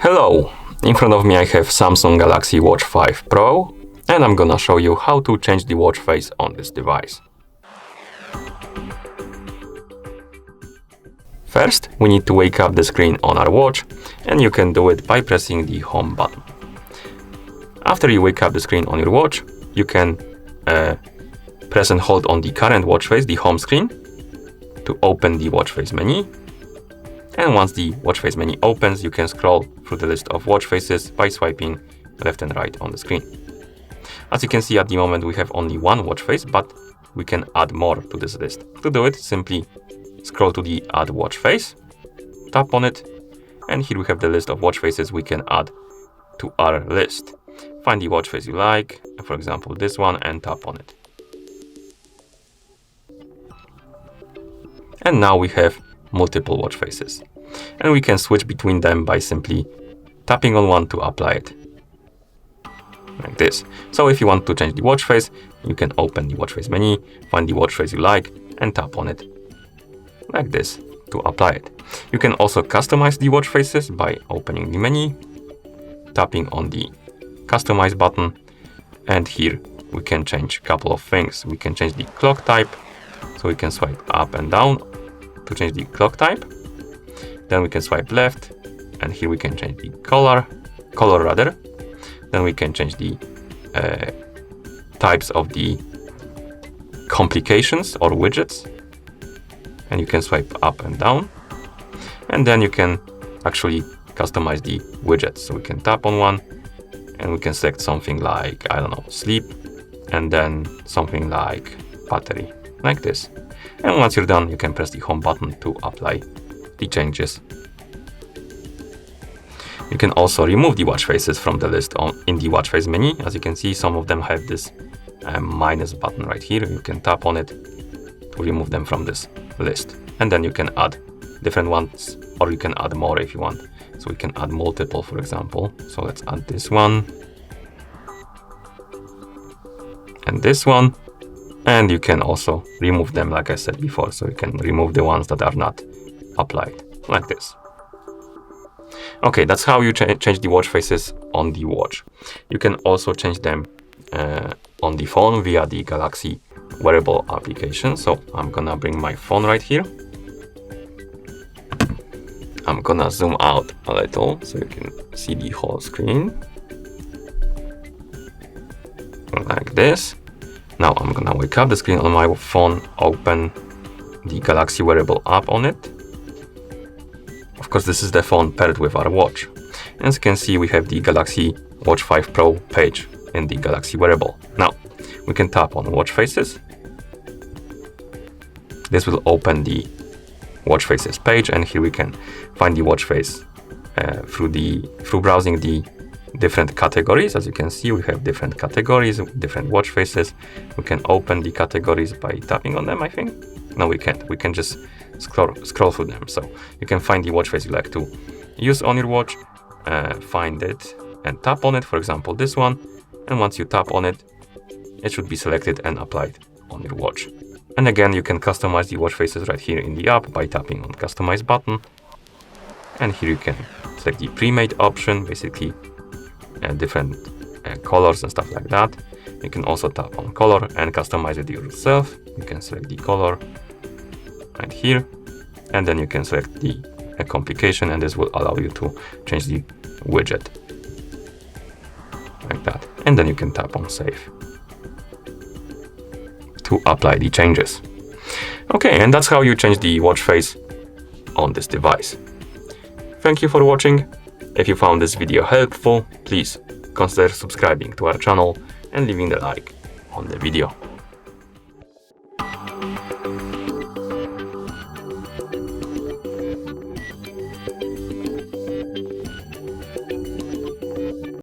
Hello! In front of me I have Samsung Galaxy Watch 5 Pro, and I'm gonna show you how to change the watch face on this device. First, we need to wake up the screen on our watch, and you can do it by pressing the home button. After you wake up the screen on your watch, you can press and hold on the current watch face, the home screen, to open the watch face menu. And once the watch face menu opens, you can scroll through the list of watch faces by swiping left and right on the screen. As you can see, at the moment we have only one watch face, but we can add more to this list. To do it, simply scroll to the Add Watch Face, tap on it, and here we have the list of watch faces we can add to our list. Find the watch face you like, for example this one, and tap on it. And now we have multiple watch faces, and we can switch between them by simply tapping on one to apply it, like this. So if you want to change the watch face, you can open the watch face menu, find the watch face you like, and tap on it, like this, to apply it. You can also customize the watch faces by opening the menu, tapping on the Customize button, and here we can change a couple of things. We can change the clock type, so we can swipe up and down to change the clock type. Then we can swipe left, and here we can change the color. Then we can change the types of the complications or widgets, and you can swipe up and down. And then you can actually customize the widgets. So we can tap on one, and we can select something like, I don't know, sleep, and then something like battery, like this. And once you're done, you can press the home button to apply the changes. You can also remove the watch faces from the list in the watch face menu. As you can see, some of them have this minus button right here. You can tap on it to remove them from this list. And then you can add different ones, or you can add more if you want. So we can add multiple, for example. So let's add this one and this one. And you can also remove them, like I said before. So you can remove the ones that are not applied, like this. Okay, that's how you change the watch faces on the watch. You can also change them on the phone via the Galaxy wearable application. So I'm gonna bring my phone right here. I'm gonna zoom out a little so you can see the whole screen, like this. Now I'm gonna wake up the screen on my phone, open the Galaxy wearable app on it. Of course, this is the phone paired with our watch. As you can see, we have the Galaxy Watch 5 Pro page in the Galaxy wearable. Now we can tap on watch faces. This will open the watch faces page, and here we can find the watch face through browsing the different categories. As you can see, we have different categories, different watch faces. We can open the categories by tapping on them, I think. No, we can't. We can just scroll through them. So you can find the watch face you like to use on your watch, find it and tap on it, for example this one. And once you tap on it, it should be selected and applied on your watch. And again, you can customize the watch faces right here in the app by tapping on Customize button. And here you can select the pre-made option, basically different colors and stuff like that. You can also tap on color and customize it yourself. You can select the color right here, and then you can select the complication, and this will allow you to change the widget like that. And then you can tap on Save to apply the changes. Okay, and that's how you change the watch face on this device. Thank you for watching. If you found this video helpful, please consider subscribing to our channel and leaving a like on the video.